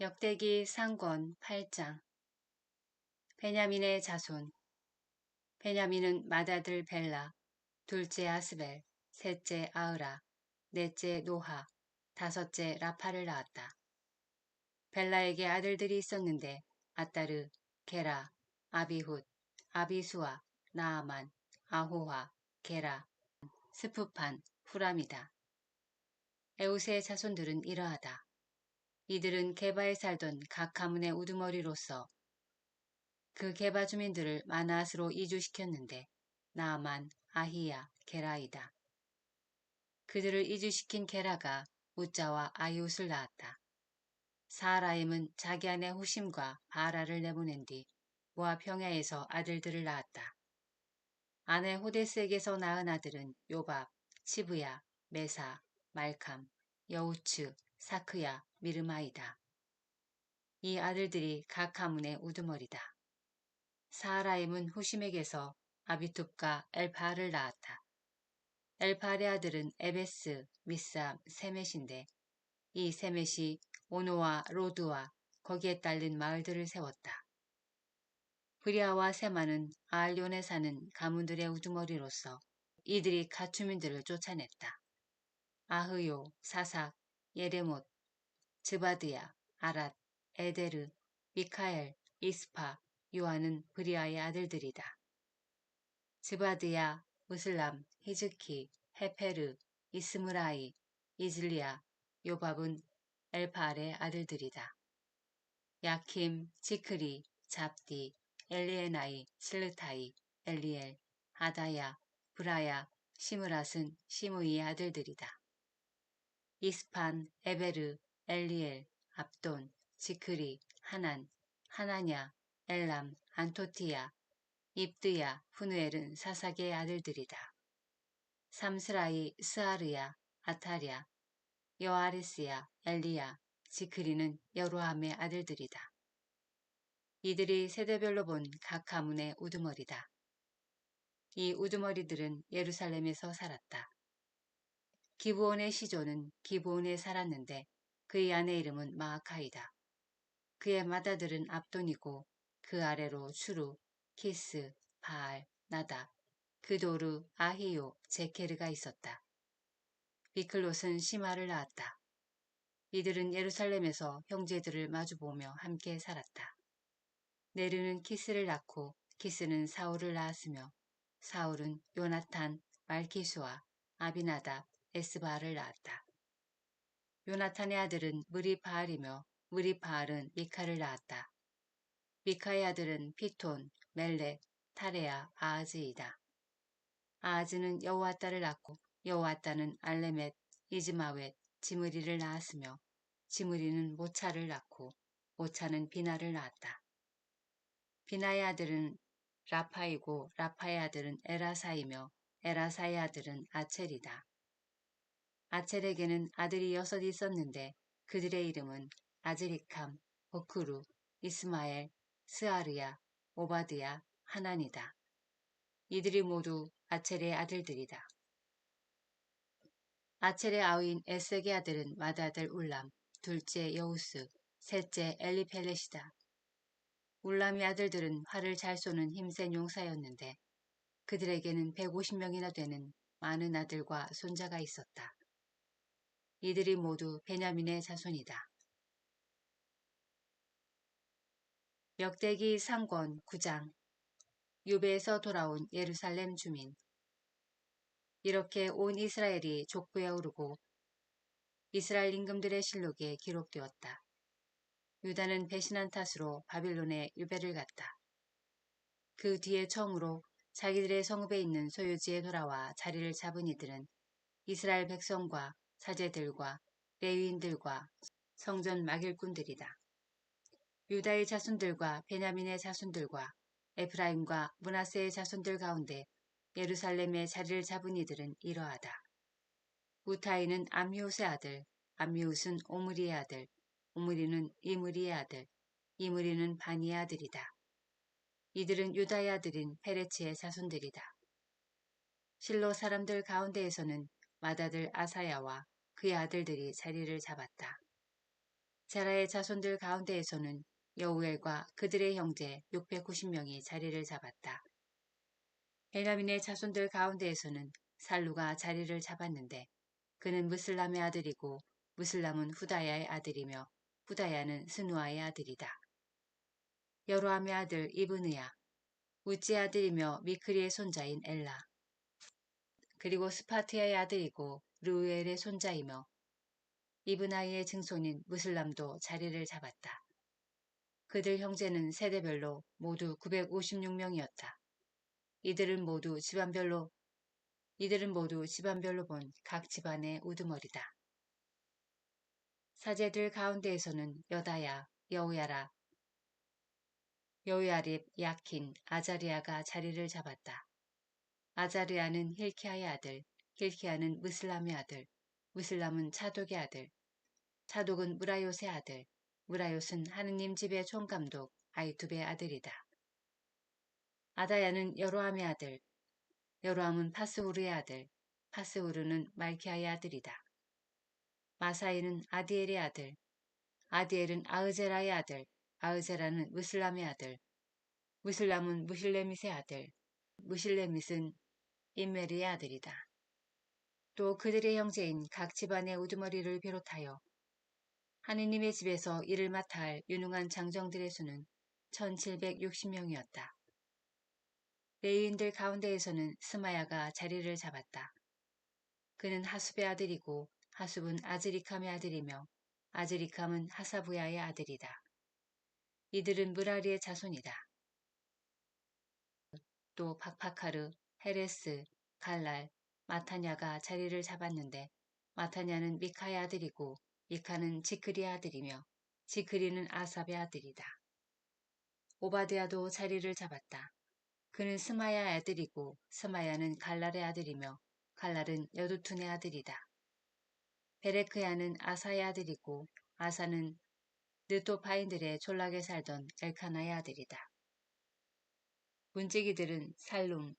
역대기 상권 8장. 베냐민의 자손. 베냐민은 맏아들 벨라, 둘째 아스벨, 셋째 아으라, 넷째 노하, 다섯째 라파를 낳았다. 벨라에게 아들들이 있었는데 아따르, 게라, 아비훗, 아비수아, 나아만, 아호화, 게라, 스푸판, 후람이다. 에웃의 자손들은 이러하다. 이들은 게바에 살던 각 가문의 우두머리로서 그 게바 주민들을 마나앗으로 이주시켰는데 나아만, 아히야, 게라이다. 그들을 이주시킨 게라가 우자와 아이웃을 낳았다. 사라임은 자기 아내 후심과 바라를 내보낸 뒤 모압 평야에서 아들들을 낳았다. 아내 호데스에게서 낳은 아들은 요밥, 치브야, 메사, 말캄, 여우츠, 사크야, 미르마이다. 이 아들들이 각 가문의 우두머리다. 사라임은 후심에게서 아비투과 엘파를 낳았다. 엘파의 아들은 에베스, 미삼, 세멧인데 이 세멧이 오노와 로드와 거기에 딸린 마을들을 세웠다. 브리아와 세마는 아알론에 사는 가문들의 우두머리로서 이들이 갓 주민들을 쫓아냈다. 아흐요, 사삭, 예레못, 즈바드야, 아랏, 에데르, 미카엘, 이스파, 요한은 브리아의 아들들이다. 즈바드야, 무슬람, 히즈키, 헤페르, 이스므라이, 이즐리아, 요밥은 엘파알의 아들들이다. 야킴, 지크리, 잡디, 엘리에나이, 실르타이, 엘리엘, 아다야, 브라야, 시므랏은 시므이의 아들들이다. 이스판, 에베르, 엘리엘, 압돈, 지크리, 하난, 하나냐, 엘람, 안토티야, 입드야, 후누엘은 사삭의 아들들이다. 삼스라이, 스아르야, 아타랴, 여아레스야, 엘리야, 지크리는 여로함의 아들들이다. 이들이 세대별로 본 각 가문의 우두머리다. 이 우두머리들은 예루살렘에서 살았다. 기브온의 시조는 기브온에 살았는데 그의 아내 이름은 마아카이다. 그의 맏아들은 압돈이고 그 아래로 추루, 키스, 바알, 나답, 그도르, 아히요, 제케르가 있었다. 비클롯은 시마를 낳았다. 이들은 예루살렘에서 형제들을 마주보며 함께 살았다. 네르는 키스를 낳고 키스는 사울을 낳았으며 사울은 요나탄, 말키수와 아비나답, 에스바를 낳았다. 요나탄의 아들은 무리바알이며 무리바알은 미카를 낳았다. 미카의 아들은 피톤, 멜렉, 타레아, 아하즈이다. 아하즈는 여호와따를 낳고 여호와따는 알레멧, 이즈마웻, 지므리를 낳았으며 지므리는 모차를 낳고 모차는 비나를 낳았다. 비나의 아들은 라파이고 라파의 아들은 에라사이며 에라사의 아들은 아첼이다. 아첼에게는 아들이 6 있었는데 그들의 이름은 아즈리캄, 보크루, 이스마엘, 스아르야, 오바드야, 하난이다. 이들이 모두 아첼의 아들들이다. 아첼의 아우인 에색의 아들은 맏아들 울람, 둘째 여우스, 셋째 엘리펠렛이다. 울람의 아들들은 활을 잘 쏘는 힘센 용사였는데 그들에게는 150명이나 되는 많은 아들과 손자가 있었다. 이들이 모두 베냐민의 자손이다. 역대기 상권 9장. 유배에서 돌아온 예루살렘 주민. 이렇게 온 이스라엘이 족부에 오르고 이스라엘 임금들의 실록에 기록되었다. 유다는 배신한 탓으로 바빌론에 유배를 갔다. 그 뒤에 처음으로 자기들의 성읍에 있는 소유지에 돌아와 자리를 잡은 이들은 이스라엘 백성과 사제들과 레위인들과 성전 막일꾼들이다. 유다의 자손들과 베냐민의 자손들과 에프라임과 므낫세의 자손들 가운데 예루살렘에 자리를 잡은 이들은 이러하다. 우타이는 암미웃의 아들, 암미웃은 오므리의 아들, 오므리는 이므리의 아들, 이므리는 바니의 아들이다. 이들은 유다의 아들인 페레치의 자손들이다. 실로 사람들 가운데에서는 맏아들 아사야와 그의 아들들이 자리를 잡았다. 제라의 자손들 가운데에서는 여우엘과 그들의 형제 690명이 자리를 잡았다. 베냐민의 자손들 가운데에서는 살루가 자리를 잡았는데 그는 무슬람의 아들이고 무슬람은 후다야의 아들이며 후다야는 스누아의 아들이다. 여로함의 아들 이브느야, 우찌의 아들이며 미크리의 손자인 엘라, 그리고 스파트야의 아들이고 르우엘의 손자이며 이브나이의 증손인 무슬람도 자리를 잡았다. 그들 형제는 세대별로 모두 956명이었다. 이들은 모두 집안별로 본 각 집안의 우두머리다. 사제들 가운데에서는 여다야, 여우야라, 여우야립, 야킨, 아자리아가 자리를 잡았다. 아자리아는 힐키야의 아들, 힐키야는 무슬람의 아들, 무슬람은 차독의 아들, 차독은 무라요스의 아들, 무라요스는 하느님 집의 총감독 아이투베의 아들이다. 아다야는 여로함의 아들, 여로함은 파스후르의 아들, 파스후르는 말키아의 아들이다. 마사이는 아디엘의 아들, 아디엘은 아으제라의 아들, 아으제라는 무슬람의 아들, 무슬람은 무실레밋의 아들, 무실레밋은 임메리의 아들이다. 또 그들의 형제인 각 집안의 우두머리를 비롯하여 하느님의 집에서 일을 맡아 할 유능한 장정들의 수는 1760명이었다. 레위인들 가운데에서는 스마야가 자리를 잡았다. 그는 하숲의 아들이고 하숲은 아즈리캄의 아들이며 아즈리캄은 하사부야의 아들이다. 이들은 무라리의 자손이다. 또 박파카르, 헤레스, 갈랄, 마타냐가 자리를 잡았는데 마타냐는 미카의 아들이고 미카는 지크리의 아들이며 지크리는 아삽의 아들이다. 오바드야도 자리를 잡았다. 그는 스마야의 아들이고 스마야는 갈랄의 아들이며 갈랄은 여두툰의 아들이다. 베레크야는 아사의 아들이고 아사는 느토파인들의 졸락에 살던 엘카나의 아들이다. 문지기들은 살룸,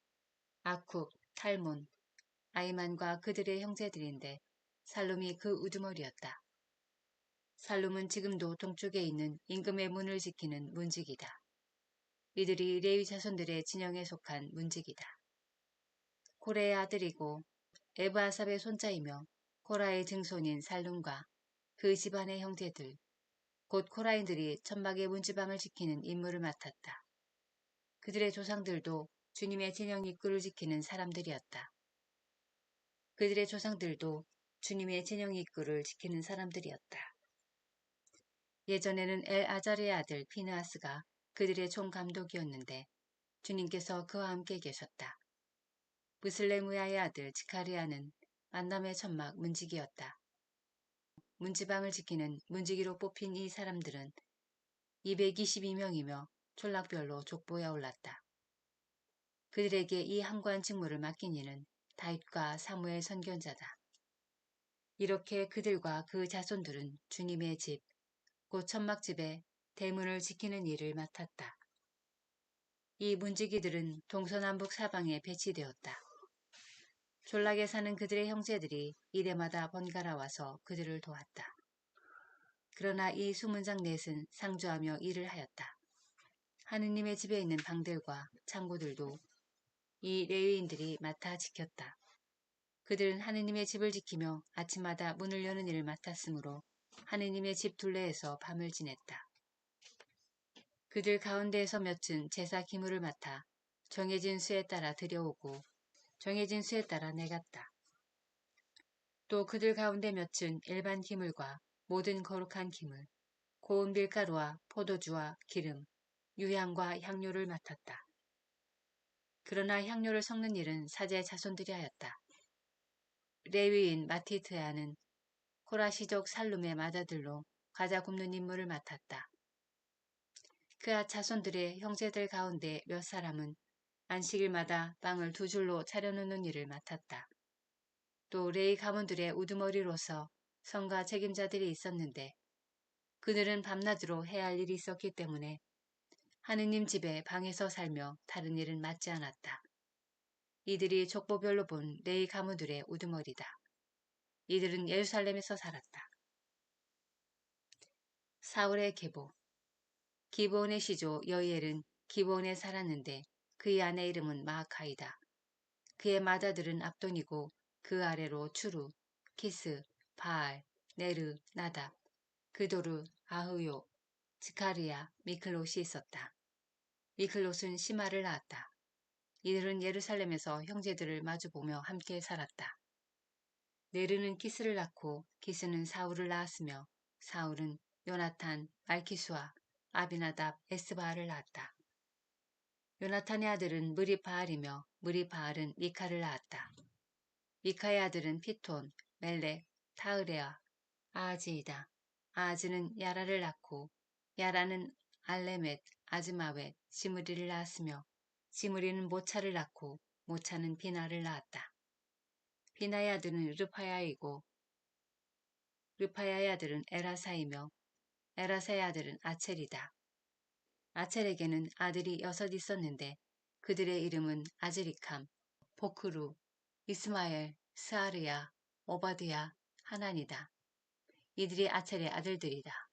아쿡, 탈몬, 아이만과 그들의 형제들인데 살룸이 그 우두머리였다. 살룸은 지금도 동쪽에 있는 임금의 문을 지키는 문지기다. 이들이 레위 자손들의 진영에 속한 문지기다. 코레의 아들이고 에브아삽의 손자이며 코라의 증손인 살룸과 그 집안의 형제들, 곧 코라인들이 천막의 문지방을 지키는 임무를 맡았다. 그들의 조상들도 주님의 진영 입구를 지키는 사람들이었다. 그들의 조상들도 주님의 진영 입구를 지키는 사람들이었다. 예전에는 엘아자르의 아들 피느하스가 그들의 총감독이었는데 주님께서 그와 함께 계셨다. 무슬레무야의 아들 지카리아는 만남의 천막 문지기였다. 문지방을 지키는 문지기로 뽑힌 이 사람들은 222명이며 촌락별로 족보에 올랐다. 그들에게 이 함관 직무를 맡긴 이는 다윗과 사무엘 선견자다. 이렇게 그들과 그 자손들은 주님의 집, 곧 천막집의 대문을 지키는 일을 맡았다. 이 문지기들은 동서남북 사방에 배치되었다. 졸락에 사는 그들의 형제들이 이래마다 번갈아 와서 그들을 도왔다. 그러나 이 수문장 넷은 상주하며 일을 하였다. 하느님의 집에 있는 방들과 창고들도 이 레위인들이 맡아 지켰다. 그들은 하느님의 집을 지키며 아침마다 문을 여는 일을 맡았으므로 하느님의 집 둘레에서 밤을 지냈다. 그들 가운데에서 몇은 제사 기물을 맡아 정해진 수에 따라 들여오고 정해진 수에 따라 내갔다. 또 그들 가운데 몇은 일반 기물과 모든 거룩한 기물, 고운 밀가루와 포도주와 기름, 유향과 향료를 맡았다. 그러나 향료를 섞는 일은 사제 자손들이 하였다. 레위인 마티트야는 코라시족 살룸의 맏아들로 과자 굽는 임무를 맡았다. 그 자손들의 형제들 가운데 몇 사람은 안식일마다 빵을 2줄로 차려놓는 일을 맡았다. 또 레위 가문들의 우두머리로서 성가 책임자들이 있었는데 그들은 밤낮으로 해야 할 일이 있었기 때문에 하느님 집에 방에서 살며 다른 일은 맡지 않았다. 이들이 족보별로 본 레위 가문들의 우두머리다. 이들은 예루살렘에서 살았다. 사울의 계보. 기브온의 시조 여이엘은 기브온에 살았는데 그의 아내 이름은 마아카이다. 그의 맏아들은 압돈이고 그 아래로 추루, 키스, 바알, 네르, 나답, 그도르, 아흐요, 스카르야, 미클롯이 있었다. 미클롯은 시마를 낳았다. 이들은 예루살렘에서 형제들을 마주보며 함께 살았다. 네르는 키스를 낳고 키스는 사울을 낳았으며 사울은 요나탄, 말키수아, 아비나답, 에스바알을 낳았다. 요나탄의 아들은 무리바알이며 무리바알은 미카를 낳았다. 미카의 아들은 피톤, 멜렉, 타으레아, 아하즈이다. 아하즈는 야라를 낳고 야라는 알레멧, 아즈마웻, 시므리를 낳았으며 시므리는 모차를 낳고 모차는 비나를 낳았다. 비나의 아들은 르파야이고 르파야의 아들은 에라사이며 에라사의 아들은 아첼이다. 아첼에게는 아들이 6 있었는데 그들의 이름은 아즈리캄, 보크루, 이스마엘, 스아르야, 오바드야, 하난이다. 이들이 아첼의 아들들이다.